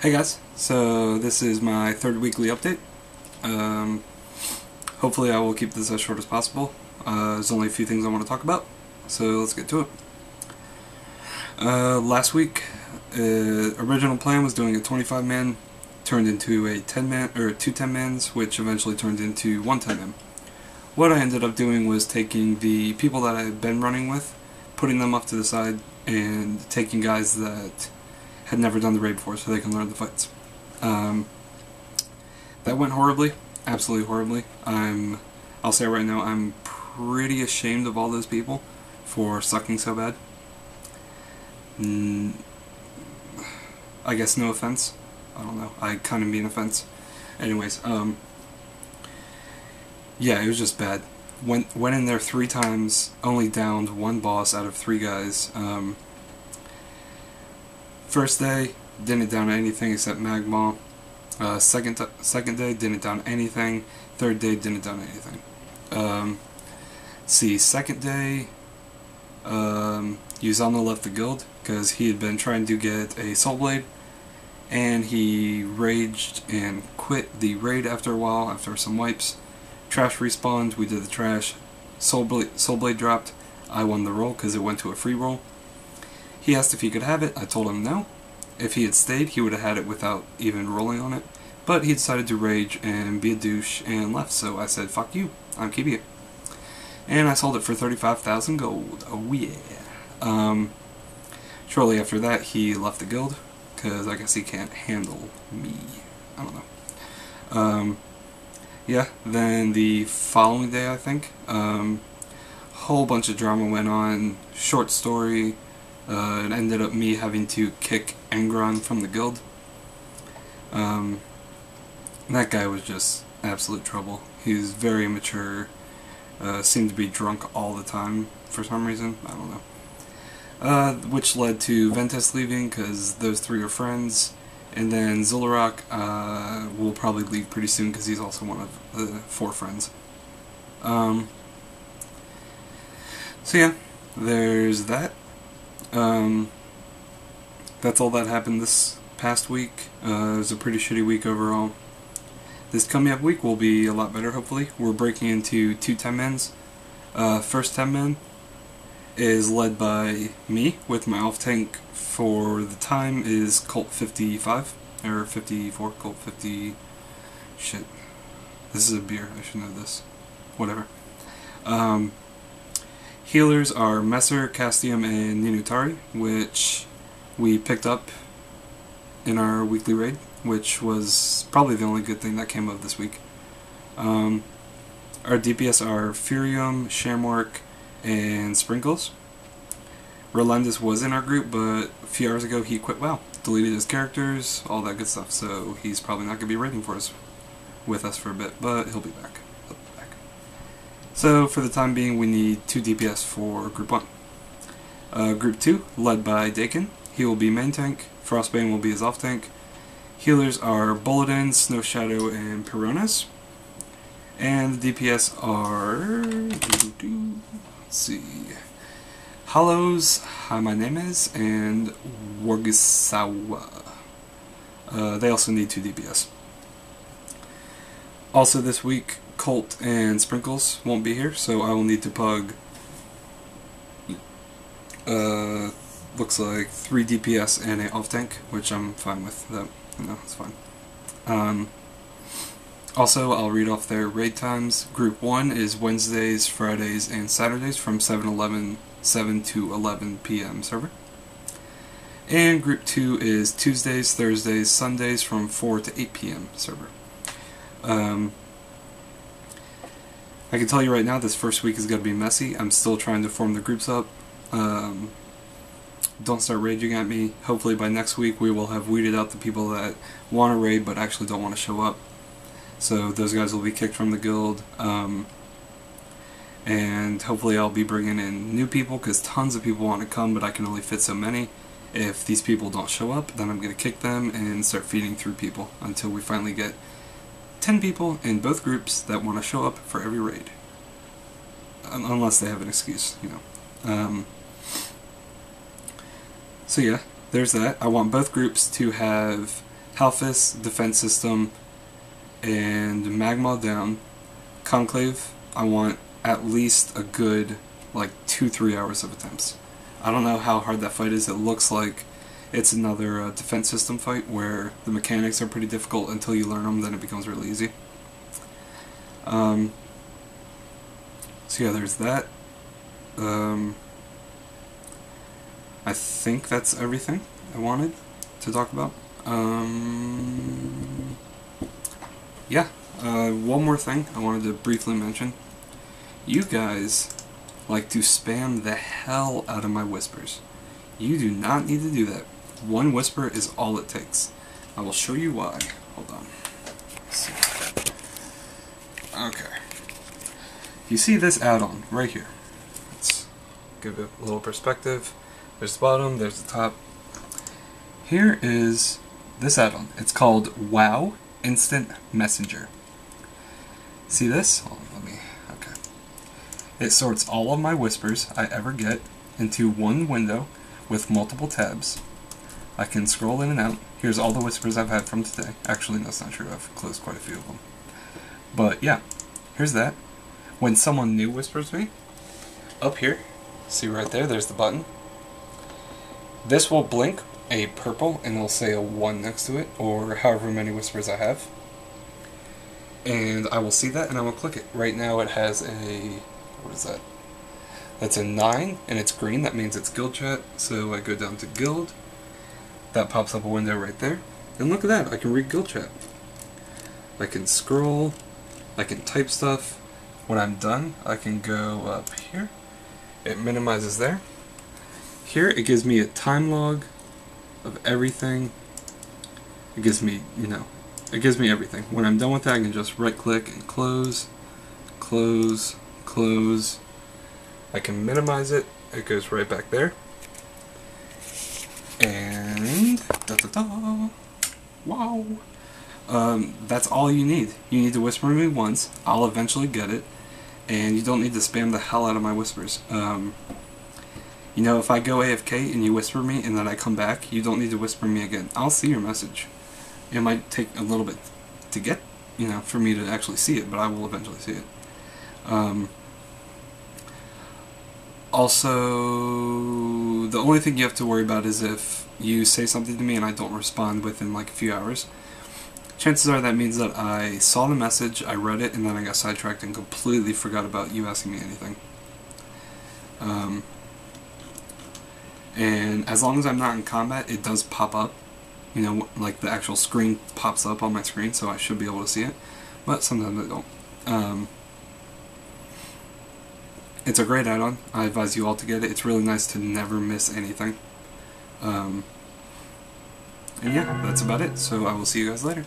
Hey guys, so this is my third weekly update. Hopefully I will keep this as short as possible. There's only a few things I want to talk about, so let's get to it. Last week, original plan was doing a 25-man, turned into a 10-man, or two 10-mans, which eventually turned into one 10-man. What I ended up doing was taking the people that I had been running with, putting them off to the side, and taking guys that had never done the raid before so they can learn the fights. That went horribly, absolutely horribly. I'll say right now, I'm pretty ashamed of all those people for sucking so bad. I guess no offense. I don't know. I kind of mean offense. Anyways, yeah, it was just bad. Went in there 3 times, only downed 1 boss out of 3 guys. First day, didn't down anything except Magmaw. Second day, didn't down anything. Third day, didn't down anything. Second day, Yuzano left the guild because he had been trying to get a Soul Blade, and he raged and quit the raid after a while, after some wipes. Trash respawned, we did the trash. Soul Blade dropped. I won the roll because it went to a free roll. He asked if he could have it. I told him no. If he had stayed, he would have had it without even rolling on it. But he decided to rage and be a douche and left, so I said, fuck you, I'm keeping it. And I sold it for 35,000 gold. Oh yeah. Shortly after that, he left the guild, because I guess he can't handle me. I don't know. Yeah, then the following day, I think, whole bunch of drama went on. Short story. It ended up me having to kick Engron from the guild. That guy was just absolute trouble. He was very immature, seemed to be drunk all the time for some reason, I don't know. Which led to Ventus leaving, because those 3 are friends, and then Zularock will probably leave pretty soon, because he's also one of the 4 friends. So yeah, there's that. That's all that happened this past week. It was a pretty shitty week overall. This coming up week will be a lot better, hopefully. We're breaking into 2 10-mans. First 10-man is led by me with my off-tank for the time is Colt 55, or 54, Colt 50... Shit. This is a beer, I should know this. Whatever. Healers are Messer, Castium, and Ninutari, which we picked up in our weekly raid, which was probably the only good thing that came of this week. Our DPS are Furium, Shamwork, and Sprinkles. Rolandus was in our group, but a few hours ago he quit WoW, deleted his characters, all that good stuff, so he's probably not going to be raiding with us for a bit, but he'll be back. So, for the time being, we need 2 DPS for Group 1. Group 2, led by Dakin. He will be main tank. Frostbane will be his off tank. Healers are Bulletin, Snow Shadow, and Peronas. And the DPS are... Let's see... Hollows, Hi My Name Is, and Wargisawa. They also need 2 DPS. Also this week, Colt and Sprinkles won't be here, so I will need to pug looks like 3 DPS and a off tank, which I'm fine with. That, it's fine. Also, I'll read off their raid times. Group 1 is Wednesdays, Fridays, and Saturdays from 7 to 11 p.m. server. And Group 2 is Tuesdays, Thursdays, Sundays from 4 to 8 p.m. server. I can tell you right now, this first week is going to be messy. I'm still trying to form the groups up. Don't start raging at me. Hopefully by next week we will have weeded out the people that want to raid but actually don't want to show up. So those guys will be kicked from the guild. And hopefully I'll be bringing in new people, because tons of people want to come but I can only fit so many. If these people don't show up, then I'm going to kick them and start feeding through people until we finally get 10 people in both groups that want to show up for every raid. Unless they have an excuse, So yeah, there's that. I want both groups to have Halfus, defense system, and Magmaw down. Conclave, I want at least a good, like, 2-3 hours of attempts. I don't know how hard that fight is. It looks like it's another defense system fight where the mechanics are pretty difficult until you learn them, then it becomes really easy. So yeah, there's that. I think that's everything I wanted to talk about. Yeah, one more thing I wanted to briefly mention. You guys like to spam the hell out of my whispers. You do not need to do that. One whisper is all it takes. I will show you why. Hold on. Let's see. Okay. You see this add-on right here. Let's give it a little perspective. There's the bottom, there's the top. Here is this add-on. It's called WoW Instant Messenger. See this? Hold on, let me... Okay. It sorts all of my whispers I ever get into one window with multiple tabs. I can scroll in and out. Here's all the whispers I've had from today. Actually, that's not true. I've closed quite a few of them. But yeah, here's that. When someone new whispers me, up here, see right there, there's the button. This will blink a purple and it'll say a 1 next to it, or however many whispers I have. And I will see that and I will click it. Right now it has a, what is that? That's a 9 and it's green, that means it's guild chat. So I go down to guild, that pops up a window right there. And look at that, I can read guild chat. I can scroll, I can type stuff. When I'm done, I can go up here. It minimizes there. Here it gives me a time log of everything. It gives me, it gives me everything. When I'm done with that, I can just right click and close, close, close. I can minimize it. It goes right back there. And da-da-da. Wow. That's all you need. You need to whisper me once. I'll eventually get it. And you don't need to spam the hell out of my whispers. If I go AFK and you whisper me and then I come back, you don't need to whisper me again. I'll see your message. It might take a little bit to get, for me to actually see it, but I will eventually see it. Also, the only thing you have to worry about is if you say something to me and I don't respond within like a few hours. Chances are that means that I saw the message, I read it, and then I got sidetracked and completely forgot about you asking me anything. And as long as I'm not in combat, it does pop up. Like the actual screen pops up on my screen, so I should be able to see it. But sometimes I don't. It's a great add-on. I advise you all to get it. It's really nice to never miss anything. And yeah, that's about it. So I will see you guys later.